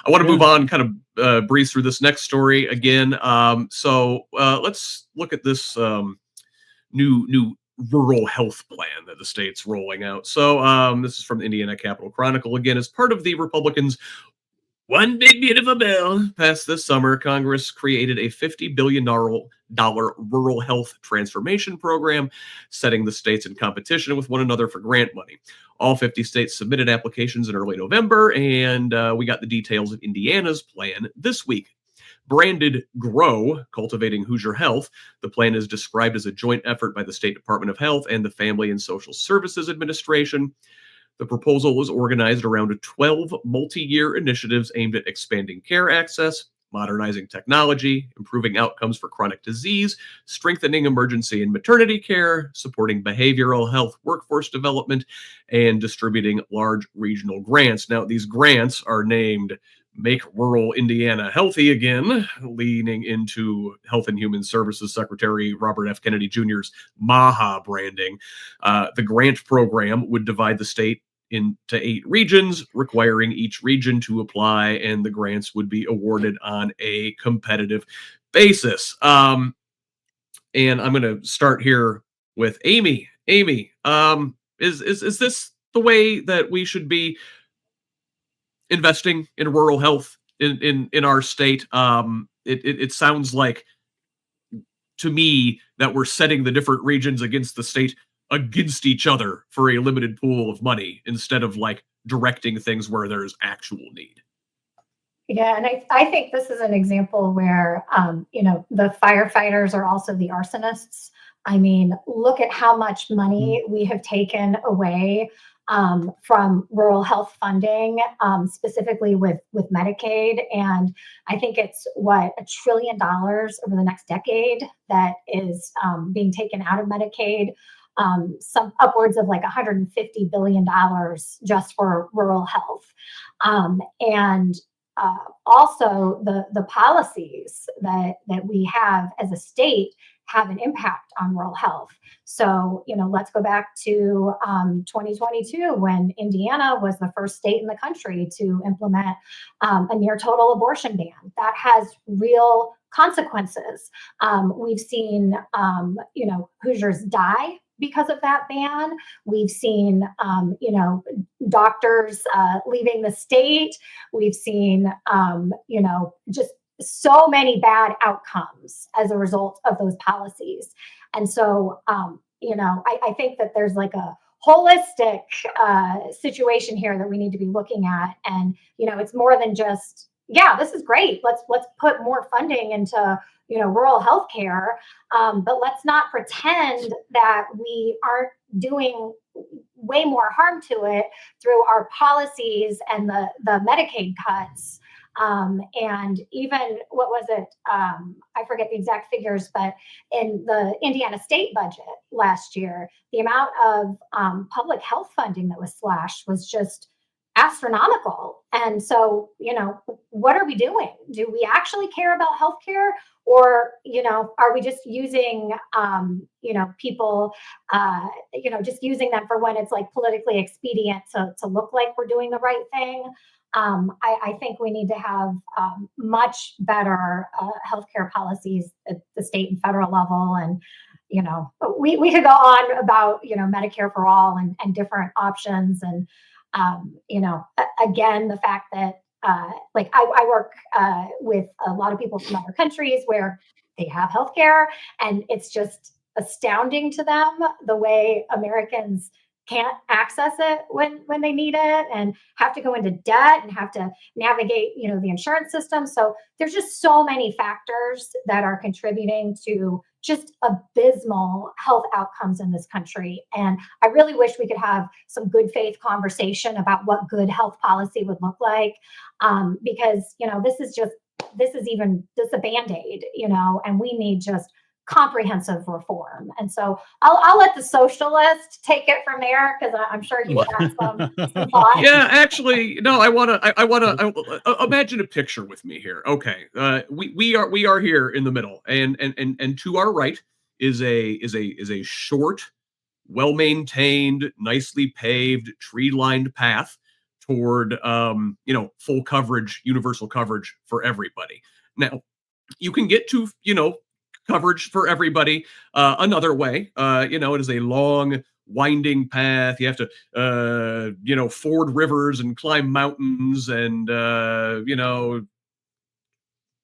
I want to move Yeah. on, kind of breeze through this next story again. So let's look at this new rural health plan that the state's rolling out. So this is from the Indiana Capital Chronicle again. As part of the Republicans' one big beautiful bill passed this summer, Congress created a $50 billion rural health transformation program, setting the states in competition with one another for grant money. All 50 states submitted applications in early November, and we got the details of Indiana's plan this week. Branded GROW, Cultivating Hoosier Health, the plan is described as a joint effort by the State Department of Health and the Family and Social Services Administration. The proposal was organized around 12 multi-year initiatives aimed at expanding care access, modernizing technology, improving outcomes for chronic disease, strengthening emergency and maternity care, supporting behavioral health workforce development, and distributing large regional grants. Now, these grants are named Make Rural Indiana Healthy Again, leaning into Health and Human Services Secretary Robert F. Kennedy Jr.'s MAHA branding. The grant program would divide the state into 8 regions, requiring each region to apply, and the grants would be awarded on a competitive basis. And I'm going to start here with Amy. Amy, is this the way that we should be investing in rural health in our state? It sounds like to me that we're setting the different regions against the state against each other for a limited pool of money instead of like directing things where there's actual need. Yeah, and I think this is an example where, the firefighters are also the arsonists. I mean, look at how much money we have taken away from rural health funding, specifically with Medicaid. And I think it's what, $1 trillion over the next decade that is being taken out of Medicaid. Some upwards of like $150 billion just for rural health. And also the policies that we have as a state have an impact on rural health. So, let's go back to 2022 when Indiana was the first state in the country to implement a near total abortion ban. That has real consequences. We've seen, Hoosiers die because of that ban. We've seen, doctors leaving the state. We've seen, just so many bad outcomes as a result of those policies. And so, I think that there's like a holistic situation here that we need to be looking at. And, it's more than just, yeah, this is great. Let's put more funding into, rural healthcare. But let's not pretend that we aren't doing way more harm to it through our policies and the Medicaid cuts. And even, what was it? I forget the exact figures, but in the Indiana state budget last year, the amount of public health funding that was slashed was just astronomical. And so, what are we doing? Do we actually care about healthcare? Or, are we just using, people, just using them for when it's like politically expedient to look like we're doing the right thing? I think we need to have much better healthcare policies at the state and federal level. And, we could go on about, Medicare for all and different options. And, again, the fact that I work with a lot of people from other countries where they have healthcare, and it's just astounding to them the way Americans can't access it when they need it and have to go into debt and have to navigate, the insurance system. So there's just so many factors that are contributing to just abysmal health outcomes in this country. And I really wish we could have some good faith conversation about what good health policy would look like. Because, this is a Band-Aid, and we need just comprehensive reform. And so I'll let the socialist take it from there, because I'm sure he's got some thoughts. Yeah, actually, no. I want to imagine a picture with me here. Okay, we are here in the middle, and to our right is a short, well maintained, nicely paved, tree lined path toward, full coverage, universal coverage for everybody. Now, you can get to, coverage for everybody another way. It is a long, winding path. You have to, ford rivers and climb mountains and,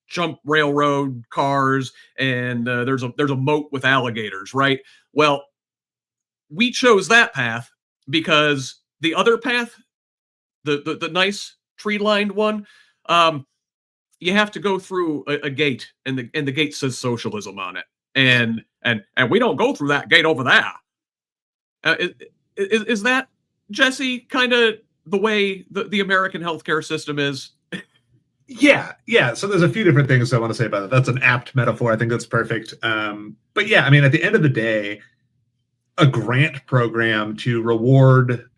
jump railroad cars, and there's a moat with alligators, right? Well, we chose that path because the other path, the nice tree lined one, you have to go through a gate, and the gate says socialism on it, and we don't go through that gate over there. Is that, Jesse, kind of the way the American healthcare system is? Yeah. So there's a few different things I want to say about it. That's an apt metaphor. I think that's perfect. But yeah, I mean, at the end of the day, a grant program to reward,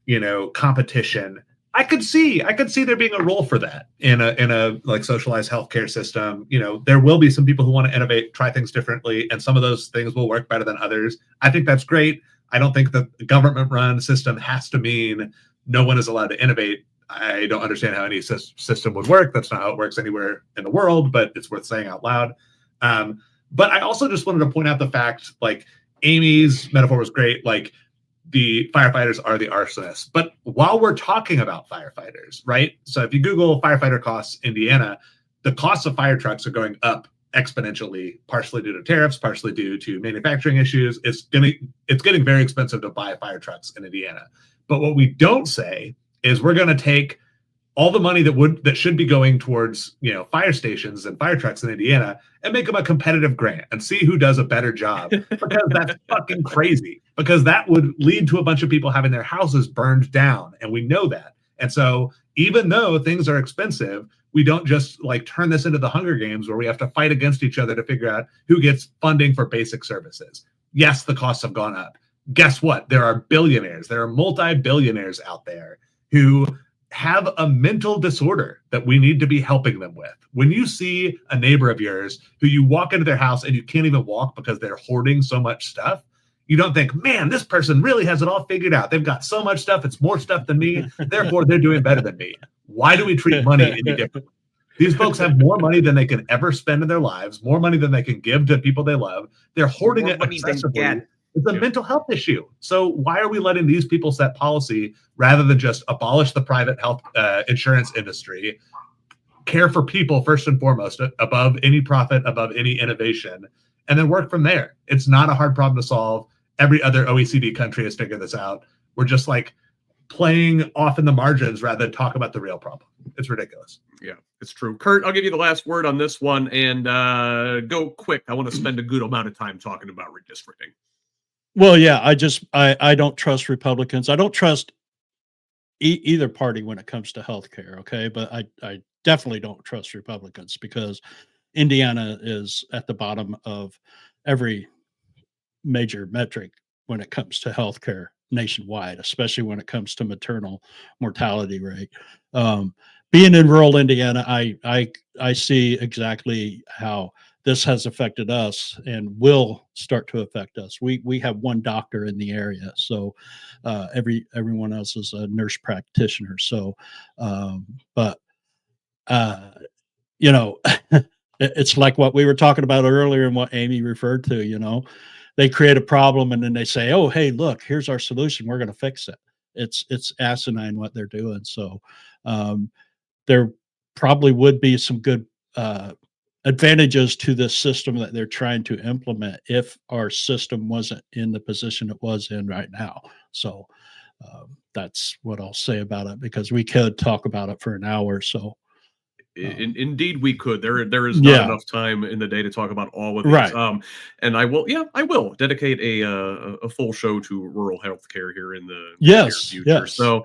competition, I could see there being a role for that in a like socialized healthcare system. There will be some people who want to innovate, try things differently, and some of those things will work better than others. I think that's great. I don't think the government-run system has to mean no one is allowed to innovate. I don't understand how any system would work. That's not how it works anywhere in the world, but it's worth saying out loud. But I also just wanted to point out the fact, like, Amy's metaphor was great. Like, the firefighters are the arsonists. But while we're talking about firefighters, right? So if you Google firefighter costs Indiana, the costs of fire trucks are going up exponentially, partially due to tariffs, partially due to manufacturing issues. It's getting very expensive to buy fire trucks in Indiana. But what we don't say is we're going to take all the money that should be going towards, fire stations and fire trucks in Indiana and make them a competitive grant and see who does a better job, because that's fucking crazy, because that would lead to a bunch of people having their houses burned down. And we know that. And so even though things are expensive, we don't just like turn this into the Hunger Games where we have to fight against each other to figure out who gets funding for basic services. Yes, the costs have gone up. Guess what? There are billionaires. There are multi-billionaires out there who have a mental disorder that we need to be helping them with. When you see a neighbor of yours who you walk into their house and you can't even walk because they're hoarding so much stuff, you don't think, man, this person really has it all figured out. They've got so much stuff. It's more stuff than me. Therefore, they're doing better than me. Why do we treat money any differently? These folks have more money than they can ever spend in their lives, more money than they can give to people they love. They're hoarding it excessively. It's a mental health issue. So why are we letting these people set policy rather than just abolish the private health insurance industry, care for people first and foremost, above any profit, above any innovation, and then work from there? It's not a hard problem to solve. Every other OECD country has figured this out. We're just like playing off in the margins rather than talk about the real problem. It's ridiculous. Yeah, it's true. Kurt, I'll give you the last word on this one, and go quick. I want to spend a good amount of time talking about redistricting. Well, yeah, I don't trust Republicans. I don't trust either party when it comes to healthcare. Okay. But I definitely don't trust Republicans, because Indiana is at the bottom of every major metric when it comes to healthcare nationwide, especially when it comes to maternal mortality rate. Being in rural Indiana, I see exactly how this has affected us and will start to affect us. We have one doctor in the area, so everyone else is a nurse practitioner. So, it's like what we were talking about earlier and what Amy referred to. They create a problem and then they say, "Oh, hey, look, here's our solution. We're going to fix it." It's asinine what they're doing. So, there probably would be some good advantages to this system that they're trying to implement if our system wasn't in the position it was in right now. So that's what I'll say about it, because we could talk about it for an hour. So indeed we could. There is not enough time in the day to talk about all of these. Right. And I will dedicate a full show to rural healthcare here in the near future. So